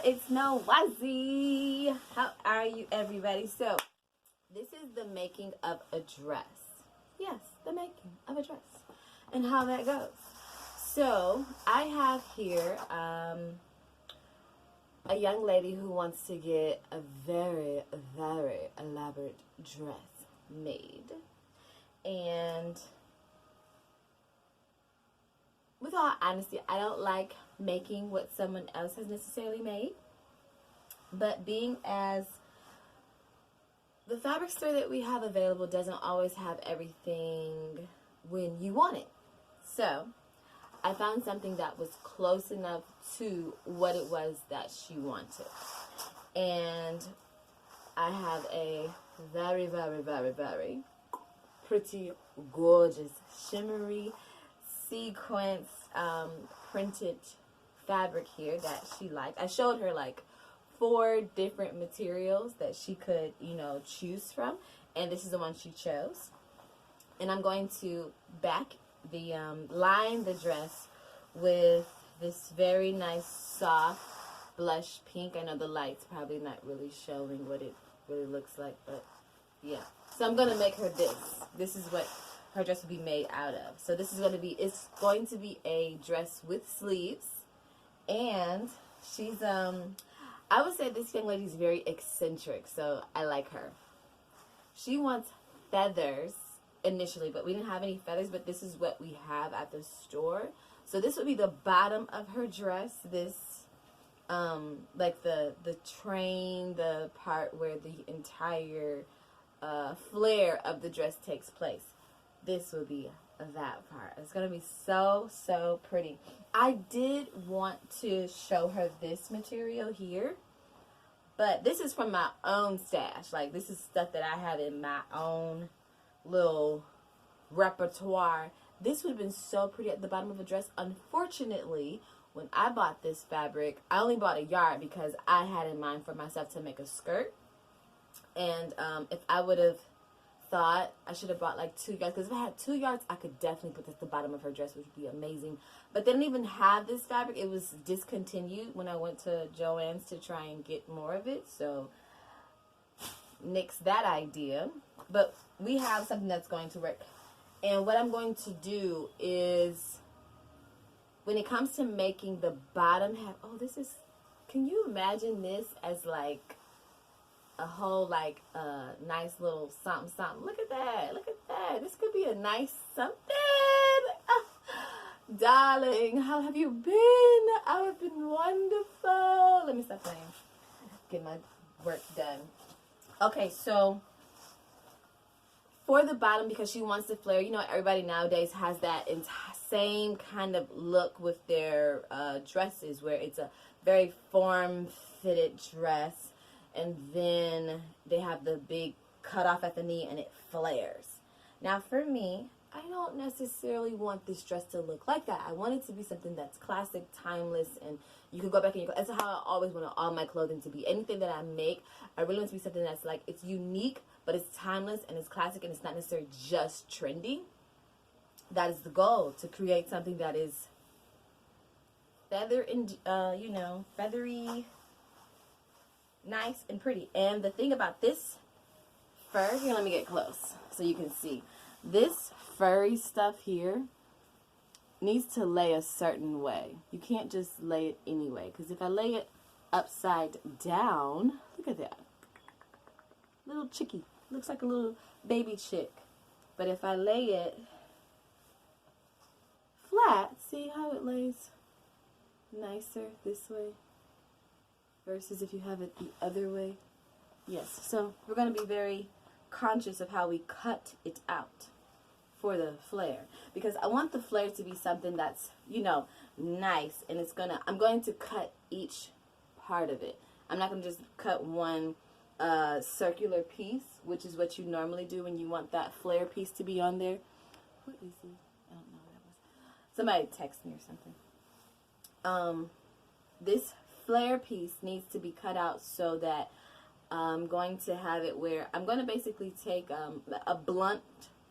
it's Nowazi. How are you, everybody? So, this is the making of a dress. Yes, the making of a dress. And how that goes. So, I have here a young lady who wants to get a very, very elaborate dress made. And with all honesty, I don't like making what someone else has necessarily made. But being as the fabric store that we have available doesn't always have everything when you want it. So I found something that was close enough to what it was that she wanted. And I have a very, very, very, very pretty, gorgeous, shimmery, sequence printed fabric here that she liked. I showed her like 4 different materials that she could, choose from, and this is the one she chose. And I'm going to line the dress with this very nice soft blush pink. I know the light's probably not really showing what it really looks like, but yeah. So I'm gonna make her this. This is what her dress will be made out of. So this is it's going to be a dress with sleeves, and she's I would say this young lady is very eccentric, so I like her. She wants feathers initially, but we didn't have any feathers, but this is what we have at the store. So this would be the bottom of her dress. This like the train, the part where the entire flare of the dress takes place. This will be that part. It's gonna be so pretty. I did want to show her this material here, but this is from my own stash. Like, this is stuff that I have in my own little repertoire. This would have been so pretty at the bottom of a dress. Unfortunately, when I bought this fabric, I only bought a yard because I had in mind for myself to make a skirt. And if I would have thought, I should have bought like 2 yards, because if I had 2 yards, I could definitely put this at the bottom of her dress, which would be amazing. But they didn't even have this fabric. It was discontinued when I went to Joann's to try and get more of it, so nix that idea. But we have something that's going to work. And what I'm going to do is, when it comes to making the bottom half, can you imagine this as like a whole nice little something. Look at that. This could be a nice something. Darling, how have you been? I have been wonderful. Let me stop playing. Get my work done. Okay, so for the bottom, because she wants to flare, everybody nowadays has that same kind of look with their dresses, where it's a very form-fitted dress, and then they have the big cutoff at the knee and it flares. Now for me, I don't necessarily want this dress to look like that. I want it to be something that's classic, timeless, and you can go back and that's how I always want all my clothing to be. Anything that I make, I really want it to be something that's like, it's unique, but it's timeless and it's classic, and it's not necessarily just trendy. That is the goal, to create something that is feathery, nice and pretty. And the thing about this fur here, let me get close so you can see. This furry stuff here needs to lay a certain way. You can't just lay it anyway, because if I lay it upside down, look at that. Little chickie. Looks like a little baby chick. But if I lay it flat, see how it lays nicer this way versus if you have it the other way. Yes, so we're going to be very conscious of how we cut it out for the flare, because I want the flare to be something that's, nice, and I'm going to cut each part of it. I'm not going to just cut one circular piece, which is what you normally do when you want that flare piece to be on there. What is it? I don't know what that was. Somebody text me or something. This flare piece needs to be cut out so that I'm going to have it where I'm going to basically take a blunt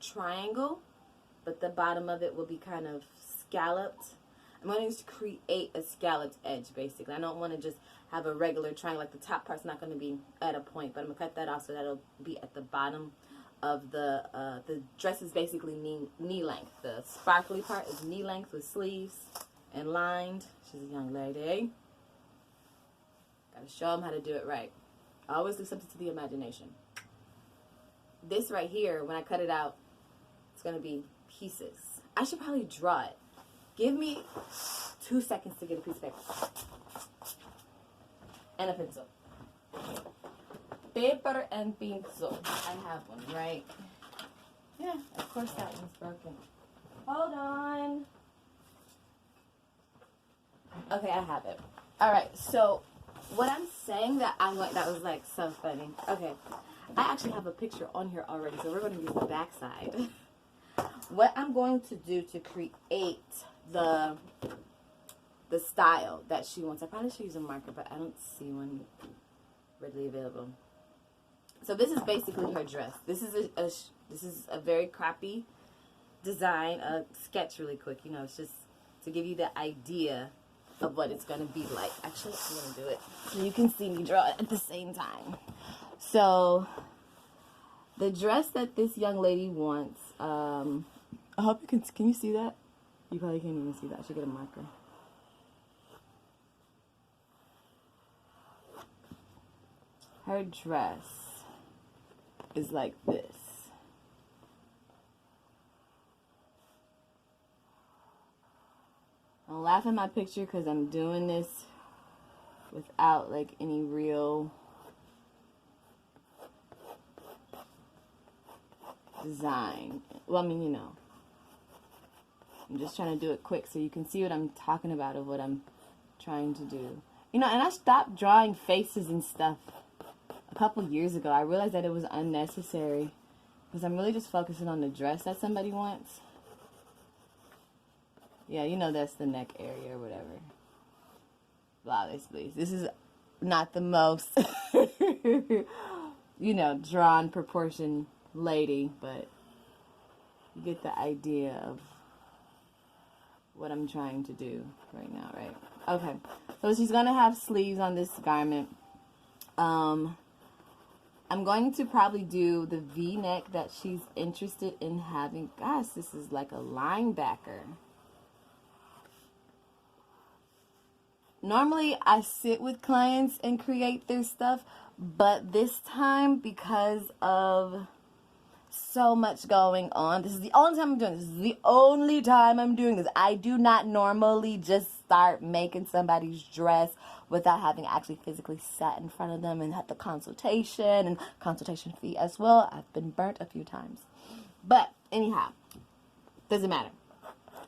triangle, but the bottom of it will be kind of scalloped. I'm going to create a scalloped edge, basically. I don't want to just have a regular triangle. Like, the top part's not going to be at a point, but I'm going to cut that off so that'll be at the bottom of the dress is basically knee length. The sparkly part is knee length with sleeves and lined. She's a young lady. Got to show them how to do it right. I always leave something to the imagination. This right here, when I cut it out, it's going to be pieces. I should probably draw it. Give me 2 seconds to get a piece of paper. And a pencil. Paper and pencil. I have one, right? Yeah, of course that one's broken. Hold on. Okay, I have it. Alright, so what I'm saying that was like so funny. Okay, I actually have a picture on here already, so we're going to use the back side. What I'm going to do to create the style that she wants. I probably should use a marker, but I don't see one readily available. So this is basically her dress. This is a very crappy design, a sketch really quick. You know, it's just to give you the idea of what it's going to be like. Actually, I'm going to do it so you can see me draw it at the same time. So the dress that this young lady wants, I hope you can you see that? You probably can't even see that. I should get a marker. Her dress is like this. Don't laugh at my picture because I'm doing this without like any real design. Well, I mean, you know, I'm just trying to do it quick so you can see what I'm talking about of what I'm trying to do. You know, and I stopped drawing faces and stuff a couple years ago. I realized that it was unnecessary because I'm really just focusing on the dress that somebody wants. Yeah, you know, that's the neck area or whatever. Flawless, please. This is not the most, you know, drawn proportion lady, but you get the idea of what I'm trying to do right now, right? Okay, so she's going to have sleeves on this garment. I'm going to probably do the V-neck that she's interested in having. Gosh, this is like a linebacker. Normally, I sit with clients and create their stuff, but this time, because of so much going on, this is the only time I'm doing this. This is the only time I'm doing this. I do not normally just start making somebody's dress without having actually physically sat in front of them and had the consultation and consultation fee as well. I've been burnt a few times. But anyhow, doesn't matter.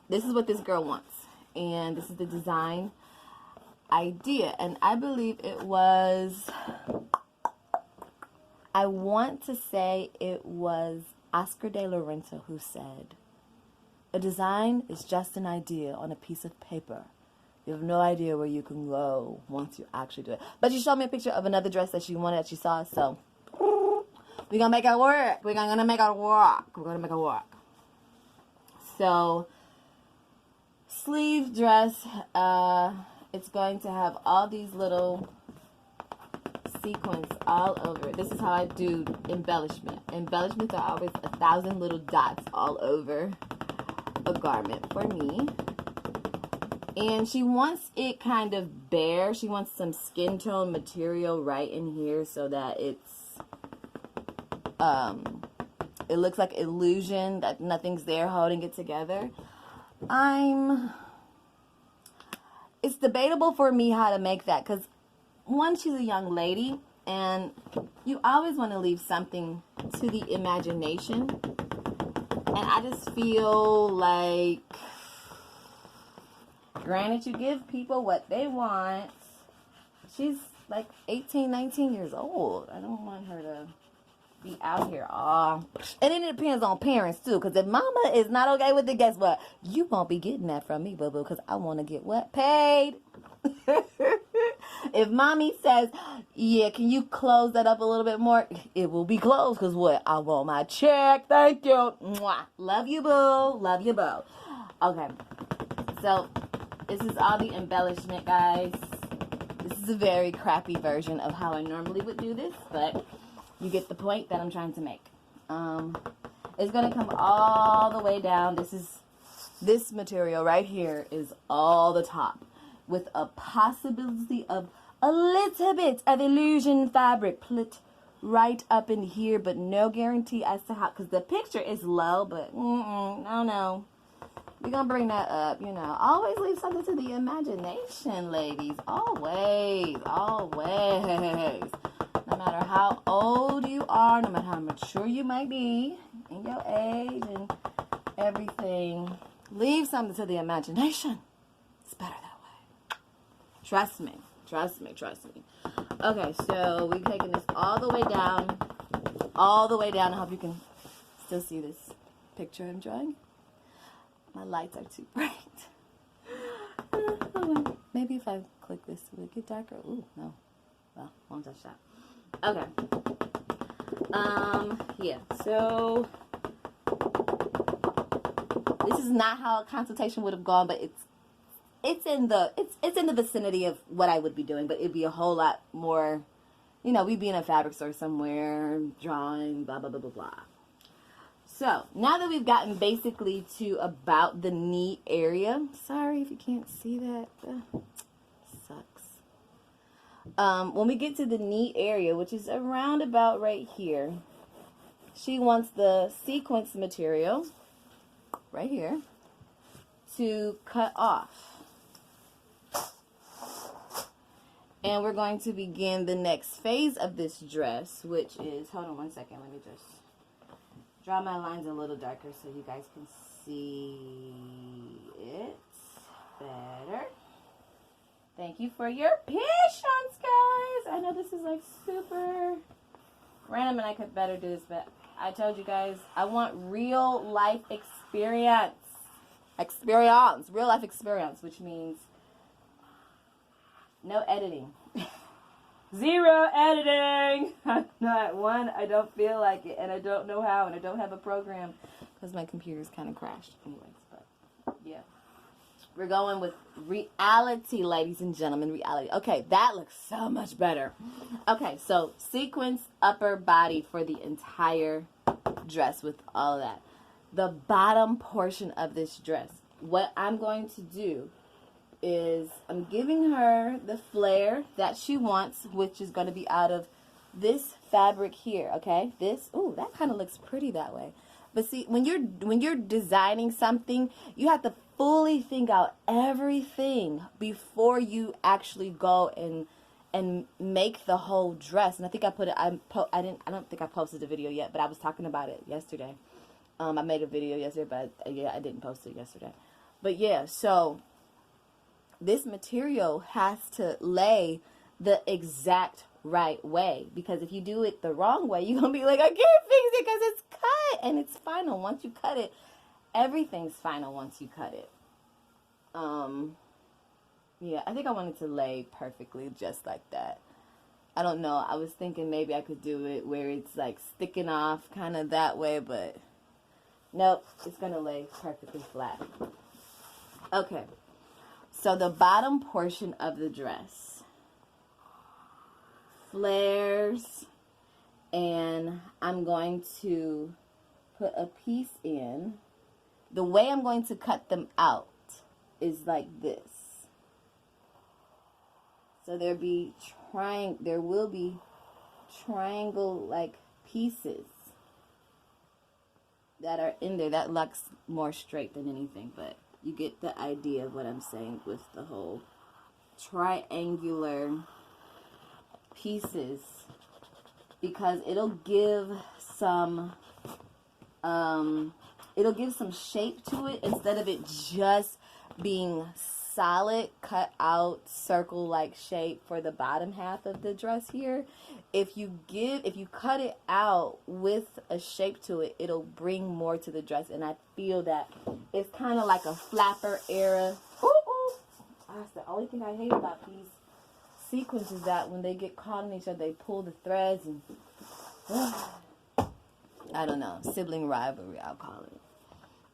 This is what this girl wants. And this is the design idea. And I believe it was, I want to say it was Oscar de la Renta who said, a design is just an idea on a piece of paper. You have no idea where you can go once you actually do it. But she showed me a picture of another dress that she wanted, that she saw. So we're going to make it work. We're going to make it work. We're going to make it work. So sleeve dress, it's going to have all these little sequins all over. This is how I do embellishment. Embellishments are always 1,000 little dots all over a garment for me. And she wants it kind of bare. She wants some skin tone material right in here so that it's it looks like illusion, that nothing's there holding it together. It's debatable for me how to make that, because one, she's a young lady, and you always want to leave something to the imagination. And I just feel like, granted, you give people what they want. She's like 18, 19 years old. I don't want her to be out here. And then it depends on parents, too. Because if mama is not okay with it, guess what? You won't be getting that from me, boo-boo. Because I want to get what? Paid. If mommy says, yeah, can you close that up a little bit more? It will be closed. Because what? I want my check. Thank you. Mwah. Love you, boo. Love you, boo. Okay. So This is all the embellishment, guys. This is a very crappy version of how I normally would do this, but you get the point that I'm trying to make. It's going to come all the way down. This material right here is all the top with a possibility of a little bit of illusion fabric put right up in here, but no guarantee as to how, because the picture is low, but no. We're going to bring that up, you know. Always leave something to the imagination, ladies. Always. No matter how old you are, no matter how mature you might be in your age and everything, leave something to the imagination. It's better that way. Trust me. Okay, so we're taking this all the way down. I hope you can still see this picture I'm drawing. My lights are too bright. Maybe if I click this, will it get darker? Ooh, no. Well, won't touch that. Okay. Yeah, so this is not how a consultation would have gone, but it's in the vicinity of what I would be doing, but it'd be a whole lot more, you know, we'd be in a fabric store somewhere, drawing, blah, blah, blah, blah, blah. So, now that we've gotten basically to about the knee area, sorry if you can't see that, sucks. When we get to the knee area, which is around about right here, she wants the sequence material, right here, to cut off. And we're going to begin the next phase of this dress, which is, hold on one second, let me just draw my lines a little darker so you guys can see it better. Thank you for your patience, guys. I know this is like super random and I could better do this, but I told you guys I want real life experience. Real life experience, which means no editing. Zero editing. Not one. I don't feel like it, and I don't know how, and I don't have a program because my computer's kind of crashed. Anyways, but yeah, we're going with reality, ladies and gentlemen. Reality. Okay, that looks so much better. Okay, so sequence upper body for the entire dress with all of that. The bottom portion of this dress. What I'm going to do is I'm giving her the flare that she wants, which is going to be out of this fabric here, okay? This, ooh, that kind of looks pretty that way. But see, when you're designing something, you have to fully think out everything before you actually go and make the whole dress. And I think I put it, I don't think I posted the video yet, but I was talking about it yesterday. I made a video yesterday, but yeah, I didn't post it yesterday. But yeah, so this material has to lay the exact right way, because if you do it the wrong way, you're going to be like, I can't fix it because it's cut, and it's final. Once you cut it, everything's final once you cut it. Yeah, I think I wanted to lay perfectly just like that. I don't know. I was thinking maybe I could do it where it's like sticking off kind of that way, but nope, it's going to lay perfectly flat. Okay. So the bottom portion of the dress flares, and I'm going to put a piece in. The way I'm going to cut them out is like this. So there will be triangle like pieces that are in there. That looks more straight than anything, but you get the idea of what I'm saying with the whole triangular pieces, because it'll give some shape to it instead of it just being solid cut out circle like shape for the bottom half of the dress here. If you cut it out with a shape to it, it'll bring more to the dress, and I feel that it's kind of like a flapper era. That's the only thing I hate about these sequences, that when they get caught in each other, they pull the threads, and I don't know, sibling rivalry, I'll call it.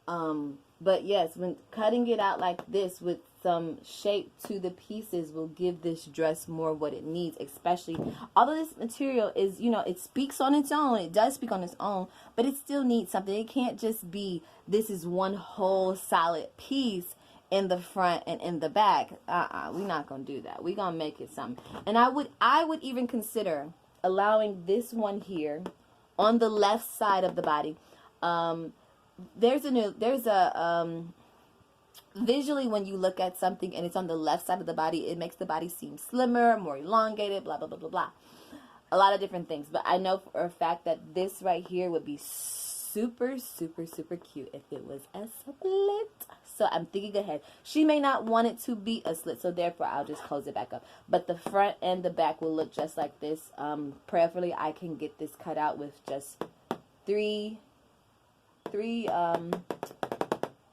But yes, when cutting it out like this with some shape to the pieces will give this dress more what it needs, especially although this material is, you know, it speaks on its own. It does speak on its own, but it still needs something. It can't just be this is one whole solid piece in the front and in the back. We're not gonna do that. We're gonna make it something. And I would even consider allowing this one here on the left side of the body. There's a visually, when you look at something and it's on the left side of the body, it makes the body seem slimmer, more elongated, blah blah blah blah blah, a lot of different things. But I know for a fact that this right here would be super super super cute if it was a split. So I'm thinking ahead. She may not want it to be a slit, so therefore I'll just close it back up. But the front and the back will look just like this. Prayerfully I can get this cut out with just three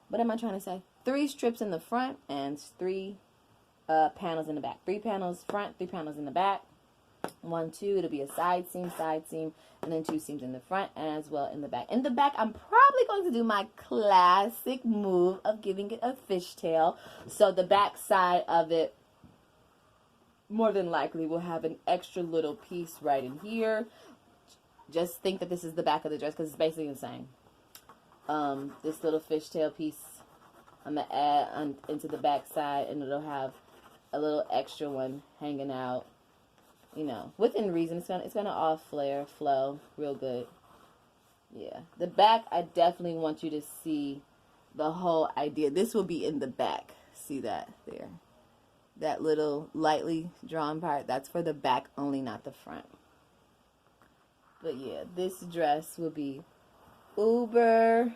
what am I trying to say? 3 strips in the front and 3 panels in the back. 3 panels front, 3 panels in the back. 1, 2, it'll be a side seam, and then 2 seams in the front and as well in the back. In the back, I'm probably going to do my classic move of giving it a fishtail. So the back side of it, more than likely, will have an extra little piece right in here. Just think that this is the back of the dress because it's basically the same. This little fishtail piece I'm going to add into the back side, and it'll have a little extra one hanging out, you know, within reason. It's gonna all flow real good. Yeah, the back, I definitely want you to see the whole idea. This will be in the back. See that there? That little lightly drawn part, that's for the back only, not the front. But yeah, this dress will be uber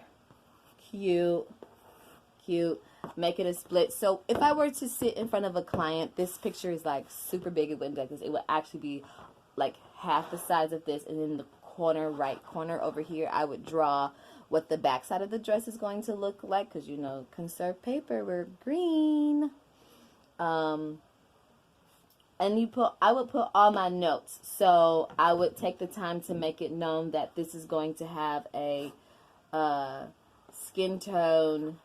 cute. Make it a split. So if I were to sit in front of a client, this picture is like super big. It wouldn't, because it would actually be like half the size of this, and in the corner, right corner over here, I would draw what the back side of the dress is going to look like, because you know, conserve paper, we're green. And I would put all my notes. So I would take the time to make it known that this is going to have a skin tone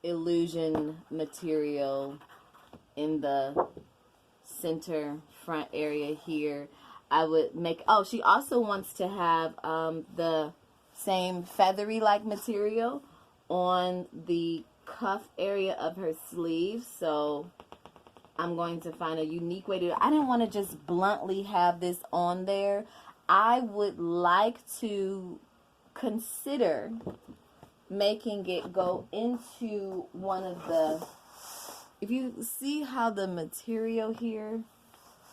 illusion material in the center front area here. I would make, oh, she also wants to have the same feathery like material on the cuff area of her sleeve. So I'm going to find a unique way to, I didn't want to just bluntly have this on there. I would like to consider making it go into one of the, if you see how the material here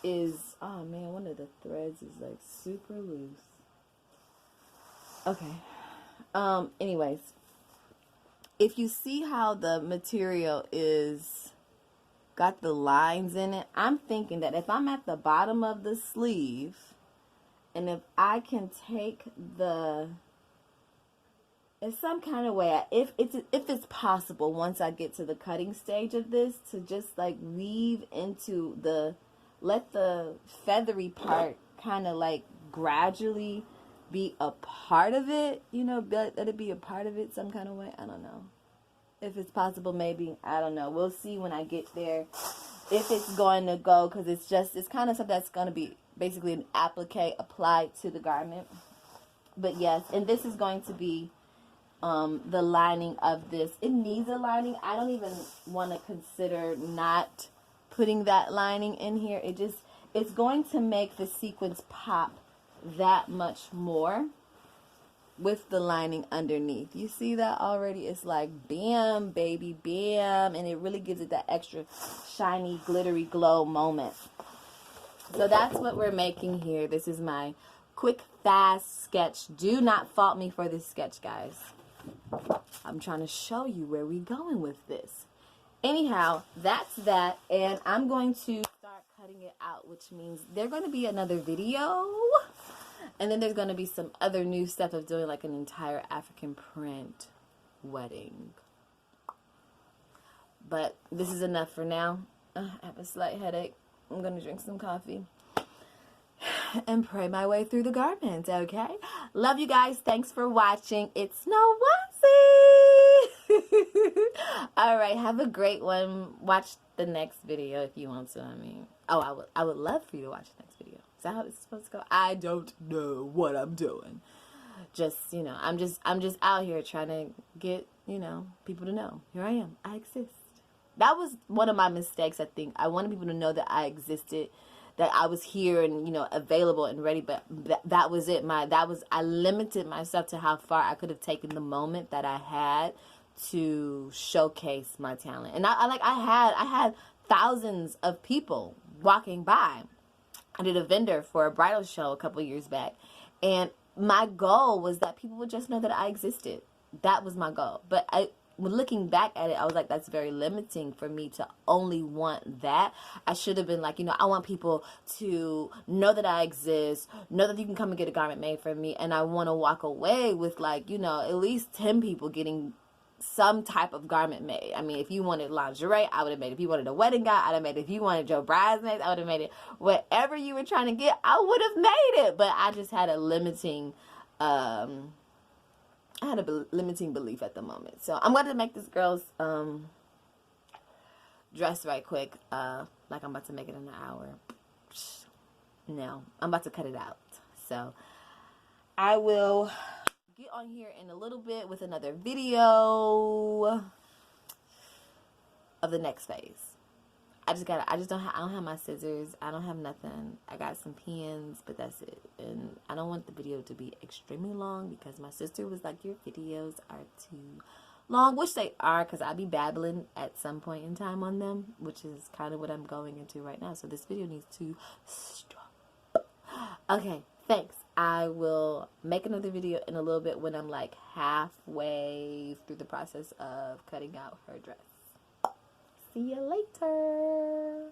is, oh man, one of the threads is like super loose. Okay. Anyways, if you see how the material is got the lines in it, I'm thinking that if I'm at the bottom of the sleeve, and if I can take the, in some kind of way, if it's possible, once I get to the cutting stage of this, to just like weave into the, let the feathery part kind of like gradually be a part of it, you know, let it be a part of it some kind of way. I don't know if it's possible. Maybe, I don't know, we'll see when I get there if it's going to go, because it's kind of something that's going to be basically an applique applied to the garment. But yes, and this is going to be the lining of this. It needs a lining. I don't even want to consider not putting that lining in here. It's going to make the sequins pop that much more with the lining underneath. You see that already? It's like bam, baby, bam, and it really gives it that extra shiny, glittery glow moment. So that's what we're making here. This is my quick, fast sketch. Do not fault me for this sketch, guys. I'm trying to show you where we're going with this. Anyhow, that's that, and I'm going to start cutting it out, which means there's going to be another video, and then there's going to be some other new stuff of doing like an entire African print wedding. But this is enough for now. I have a slight headache. I'm going to drink some coffee and pray my way through the garment, okay? Love you guys. Thanks for watching. It's Noah All right, have a great one. Watch the next video if you want to. I mean, oh, I would love for you to watch the next video. Is that how it's supposed to go? I don't know what I'm doing. Just, you know, I'm just out here trying to get, you know, people to know. Here I am. I exist. That was one of my mistakes, I think. I wanted people to know that I existed, that I was here and, you know, available and ready, but that was it. I limited myself to how far I could have taken the moment that I had to showcase my talent. And I had thousands of people walking by. I did a vendor for a bridal show a couple years back, and my goal was that people would just know that I existed. That was my goal. But looking back at it, I was like, that's very limiting for me to only want that. I should have been like, you know, I want people to know that I exist, know that you can come and get a garment made for me, and I want to walk away with, like, you know, at least 10 people getting some type of garment made. I mean, if you wanted lingerie, I would have made it. If you wanted a wedding gown, I'd have made it. If you wanted your bridesmaids, I would have made it. Whatever you were trying to get, I would have made it. But I just had a limiting limiting belief at the moment. So I'm going to make this girl's dress right quick, like I'm about to make it in an hour. No, I'm about to cut it out. So I will get on here in a little bit with another video of the next phase. I don't have my scissors. I don't have nothing. I got some pins, but that's it. And I don't want the video to be extremely long because my sister was like, your videos are too long, which they are, because I'll be babbling at some point in time on them, which is kind of what I'm going into right now. So this video needs to stop. Okay, thanks. I will make another video in a little bit when I'm like halfway through the process of cutting out her dress. See you later.